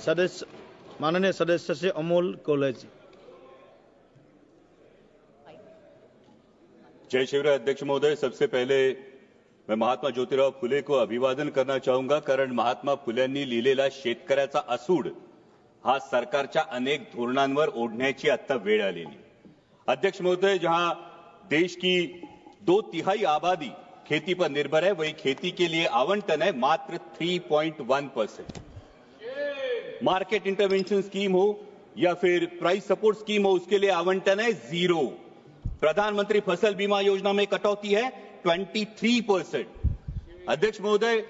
सदस्य माननीय सदस्य श्री अमोल कोल्हे जी। जय शिवराय अध्यक्ष महोदय, सबसे पहले मैं महात्मा ज्योतिराव फुले को अभिवादन करना चाहूंगा, कारण महात्मा फुल्यांनी लिहिलेला शेतकऱ्याचा असूड हा सरकारच्या अनेक धोरणांवर ओढण्याची आता वेळ आलेली। अध्यक्ष महोदय, जहां देश की 2/3 आबादी खेती पर निर्भर है, वही खेती के लिए आवंटन है मात्र 3.1%। मार्केट इंटरवेंशन स्कीम हो या फिर प्राइस सपोर्ट स्कीम हो, उसके लिए आवंटन है 0। प्रधानमंत्री फसल बीमा योजना में कटौती है 23%। अध्यक्ष महोदय,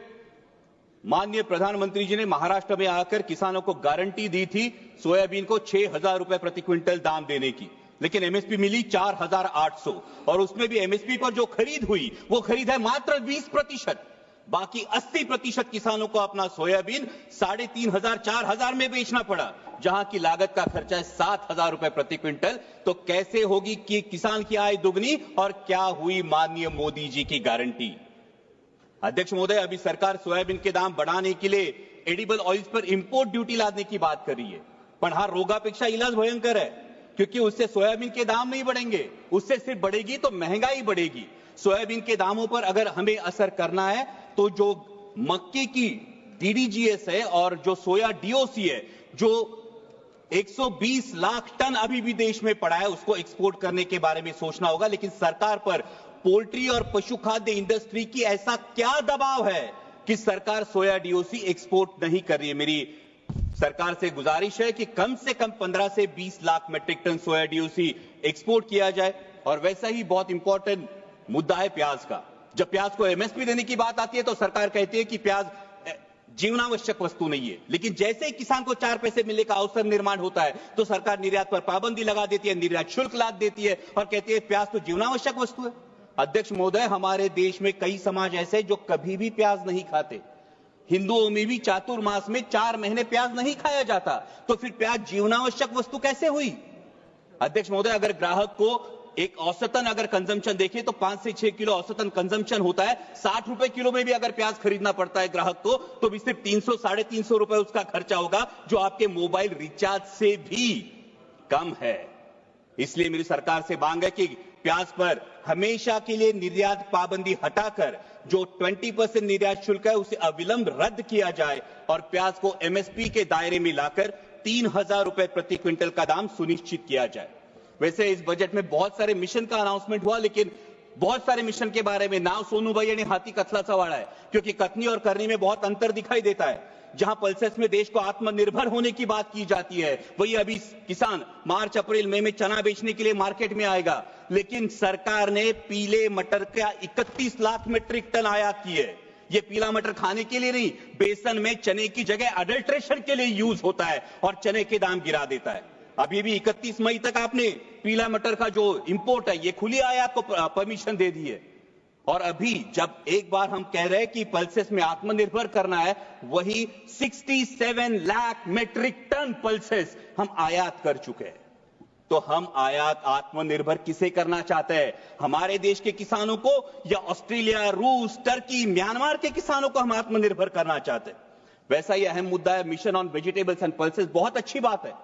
माननीय प्रधानमंत्री जी ने महाराष्ट्र में आकर किसानों को गारंटी दी थी सोयाबीन को 6,000 रुपए प्रति क्विंटल दाम देने की, लेकिन एमएसपी मिली 4,800 और उसमें भी एमएसपी पर जो खरीद हुई वो खरीद है मात्र 20%। बाकी 80% किसानों को अपना सोयाबीन 3,500 4,000 में बेचना पड़ा, जहां की लागत का खर्चा है 7,000 रुपए प्रति क्विंटल। तो कैसे होगी कि किसान की आय दुगनी, और क्या हुई माननीय मोदी जी की गारंटी? अध्यक्ष महोदय, अभी सरकार सोयाबीन के दाम बढ़ाने के लिए एडिबल ऑयल्स पर इंपोर्ट ड्यूटी लादने की बात कर रही है, पण हा रोगापेक्षा इलाज भयंकर है, क्योंकि उससे सोयाबीन के दाम नहीं बढ़ेंगे, उससे सिर्फ बढ़ेगी तो महंगाई बढ़ेगी। सोयाबीन के दामों पर अगर हमें असर करना है तो जो मक्के की डीडीजीएस है और जो सोया डीओसी है, जो 120 लाख टन अभी भी देश में पड़ा है, उसको एक्सपोर्ट करने के बारे में सोचना होगा। लेकिन सरकार पर पोल्ट्री और पशु खाद्य इंडस्ट्री की ऐसा क्या दबाव है कि सरकार सोया डीओसी एक्सपोर्ट नहीं कर रही है? मेरी सरकार से गुजारिश है कि कम से कम 15 से 20 लाख मेट्रिक टन सोया डीओसी एक्सपोर्ट किया जाए। और वैसा ही बहुत इंपॉर्टेंट मुद्दा है प्याज का। जब प्याज को एमएसपी देने की बात आती है तो सरकार कहती है कि प्याज जीवनावश्यक वस्तु नहीं है, लेकिन जैसे ही किसान को 4 पैसे मिलने का अवसर निर्माण होता है तो सरकार निर्यात पर पाबंदी लगा देती है, निर्यात शुल्क लाद देती है और कहती है प्याज तो जीवनावश्यक वस्तु है। अध्यक्ष महोदय, हमारे देश में कई समाज ऐसे जो कभी भी प्याज नहीं खाते। हिंदुओं में भी चातुर्मास में 4 महीने प्याज नहीं खाया जाता, तो फिर प्याज जीवनावश्यक वस्तु कैसे हुई? अध्यक्ष महोदय, अगर ग्राहक को एक औसतन अगर कंजम्पशन देखें तो 5 से 6 किलो औसतन कंजम्पशन होता है। 60 रुपए किलो में भी अगर प्याज खरीदना पड़ता है ग्राहक को, तो भी सिर्फ 300 350 रुपए उसका खर्चा होगा, जो आपके मोबाइल रिचार्ज से भी कम है। इसलिए मेरी सरकार से मांग है कि प्याज पर हमेशा के लिए निर्यात पाबंदी हटाकर जो 20% निर्यात शुल्क है उसे अविलंब रद्द किया जाए और प्याज को एमएसपी के दायरे में लाकर 3,000 रुपए प्रति क्विंटल का दाम सुनिश्चित किया जाए। वैसे इस बजट में बहुत सारे मिशन का अनाउंसमेंट हुआ, लेकिन बहुत सारे मिशन के बारे में नाव सोनूभाई ने हाथी कथलाचा वाला है, क्योंकि कथनी और करनी में बहुत अंतर दिखाई देता है। जहां पल्सेस में देश को आत्मनिर्भर होने की बात की जाती है, वही अभी किसान मार्च अप्रैल मई में चना बेचने के लिए मार्केट में आएगा, लेकिन सरकार ने पीले मटर का 31 लाख मीट्रिक टन आयात की है। ये पीला मटर खाने के लिए नहीं, बेसन में चने की जगह अडल्ट्रेशन के लिए यूज होता है और चने के दाम गिरा देता है। अभी भी 31 मई तक आपने पीला मटर का जो इंपोर्ट है ये खुली आयात को परमिशन दे दी है। और अभी जब एक बार हम कह रहे हैं कि पल्सेस में आत्मनिर्भर करना है, वही 67 लाख मीट्रिक टन पल्सेस हम आयात कर चुके हैं। तो हम आयात आत्मनिर्भर किसे करना चाहते हैं? हमारे देश के किसानों को, या ऑस्ट्रेलिया, रूस, टर्की, म्यांमार के किसानों को हम आत्मनिर्भर करना चाहते हैं? वैसा ही अहम मुद्दा है mission on vegetables and pulses. बहुत अच्छी बात है,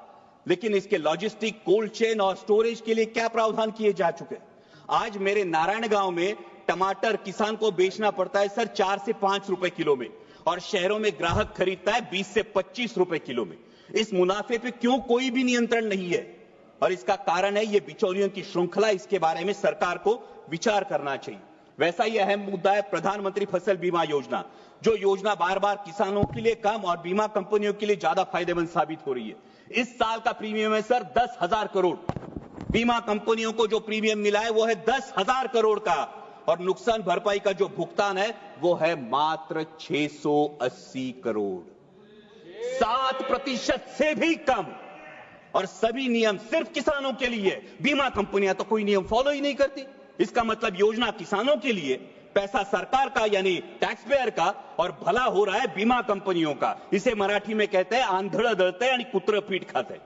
लेकिन इसके लॉजिस्टिक, कोल्ड चेन और स्टोरेज के लिए क्या प्रावधान किए जा चुके हैं? आज मेरे नारायण गांव में टमाटर किसान को बेचना पड़ता है सर 4 से 5 रुपए किलो में, और शहरों में ग्राहक खरीदता है 20 से 25 रुपए किलो में। इस मुनाफे पे क्यों कोई भी नियंत्रण नहीं है? और इसका कारण है ये बिचौलियों की श्रृंखला। इसके बारे में सरकार को विचार करना चाहिए। वैसा ही अहम मुद्दा है प्रधानमंत्री फसल बीमा योजना, जो योजना बार बार किसानों के लिए कम और बीमा कंपनियों के लिए ज्यादा फायदेमंद साबित हो रही है। इस साल का प्रीमियम है सर 10,000 करोड़। बीमा कंपनियों को जो प्रीमियम मिला है वो है 10,000 करोड़ का, और नुकसान भरपाई का जो भुगतान है वो है मात्र 680 करोड़, 7% से भी कम। और सभी नियम सिर्फ किसानों के लिए। बीमा कंपनियां तो कोई नियम फॉलो ही नहीं करती। इसका मतलब योजना किसानों के लिए, पैसा सरकार का यानी टैक्स पेयर का, और भला हो रहा है बीमा कंपनियों का। इसे मराठी में कहते हैं आंधळ दळते यानी कुत्र पीठ खाते।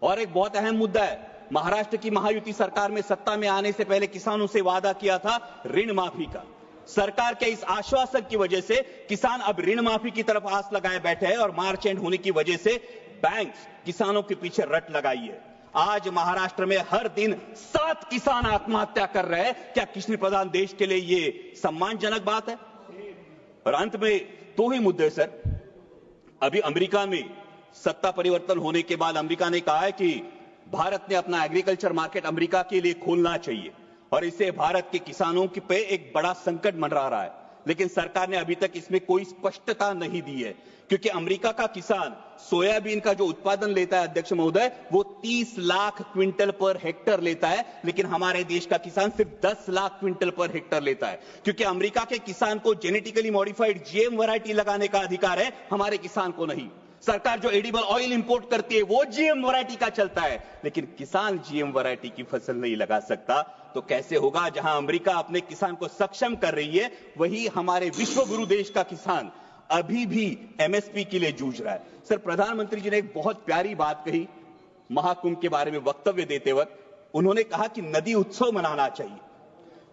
और एक बहुत अहम मुद्दा है, महाराष्ट्र की महायुति सरकार में सत्ता में आने से पहले किसानों से वादा किया था ऋण माफी का। सरकार के इस आश्वासन की वजह से किसान अब ऋण माफी की तरफ आस लगाए बैठे हैं और मार्च एंड होने की वजह से बैंक किसानों के पीछे रट लगाई है। आज महाराष्ट्र में हर दिन 7 किसान आत्महत्या कर रहे हैं। क्या कृषि प्रधान देश के लिए ये सम्मानजनक बात है? और अंत में 2 ही मुद्दे सर। अभी अमेरिका में सत्ता परिवर्तन होने के बाद अमेरिका ने कहा है कि भारत ने अपना एग्रीकल्चर मार्केट अमेरिका के लिए खोलना चाहिए और इससे भारत के किसानों के पे एक बड़ा संकट मंडरा रहा है। लेकिन सरकार ने अभी तक इसमें कोई स्पष्टता नहीं दी है, क्योंकि अमेरिका का किसान सोयाबीन का जो उत्पादन लेता है अध्यक्ष महोदय, वो 30 लाख क्विंटल पर हेक्टर लेता है, लेकिन हमारे देश का किसान सिर्फ 10 लाख क्विंटल पर हेक्टर लेता है, क्योंकि अमेरिका के किसान को जेनेटिकली मॉडिफाइड जीएम वैरायटी लगाने का अधिकार है, हमारे किसान को नहीं। सरकार जो एडिबल ऑयल इंपोर्ट करती है वो जीएम वैरायटी का चलता है, लेकिन किसान जीएम वैरायटी की फसल नहीं लगा सकता। तो कैसे होगा? जहां अमेरिका अपने किसान को सक्षम कर रही है, वही हमारे विश्व गुरु देश का किसान अभी भी एमएसपी के लिए जूझ रहा है। सर, प्रधानमंत्री जी ने एक बहुत प्यारी बात कही महाकुंभ के बारे में वक्तव्य देते वक्त। उन्होंने कहा कि नदी उत्सव मनाना चाहिए,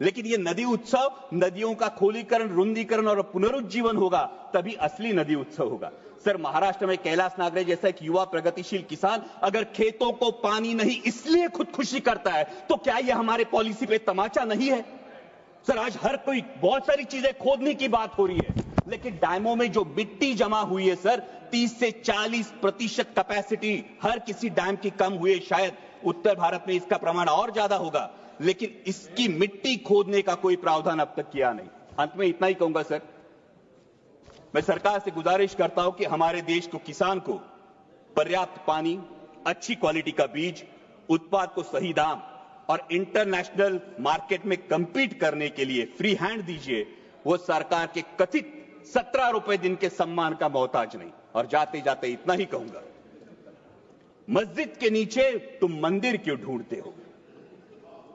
लेकिन ये नदी उत्सव नदियों का खोलीकरण, रुंदीकरण और पुनरुज्जीवन होगा, तभी असली नदी उत्सव होगा। सर, महाराष्ट्र में कैलाश नागरे जैसा एक युवा प्रगतिशील किसान अगर खेतों को पानी नहीं इसलिए खुदकुशी करता है, तो क्या ये हमारे पॉलिसी पे तमाचा नहीं है? सर, आज हर कोई बहुत सारी चीजें खोदने की बात हो रही है, लेकिन डैमों में जो मिट्टी जमा हुई है सर, 30 से 40% कैपेसिटी हर किसी डैम की कम हुई है। शायद उत्तर भारत में इसका प्रमाण और ज्यादा होगा, लेकिन इसकी मिट्टी खोदने का कोई प्रावधान अब तक किया नहीं। अंत में इतना ही कहूंगा सर, मैं सरकार से गुजारिश करता हूं कि हमारे देश को, किसान को पर्याप्त पानी, अच्छी क्वालिटी का बीज, उत्पाद को सही दाम और इंटरनेशनल मार्केट में कंपीट करने के लिए फ्री हैंड दीजिए। वो सरकार के कथित 17 रुपए दिन के सम्मान का मोहताज नहीं। और जाते जाते इतना ही कहूंगा, मस्जिद के नीचे तुम मंदिर क्यों ढूंढते हो?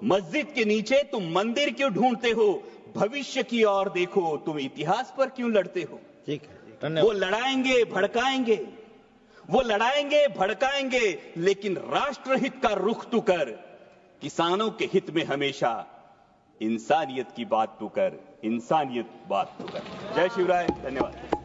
मस्जिद के नीचे तुम मंदिर क्यों ढूंढते हो? भविष्य की ओर देखो, तुम इतिहास पर क्यों लड़ते हो? ठीक है, धन्यवाद। वो लड़ाएंगे भड़काएंगे, वो लड़ाएंगे भड़काएंगे, लेकिन राष्ट्रहित का रुख तू कर, किसानों के हित में हमेशा इंसानियत की बात तू कर, इंसानियत बात तू कर। जय शिवराय, धन्यवाद।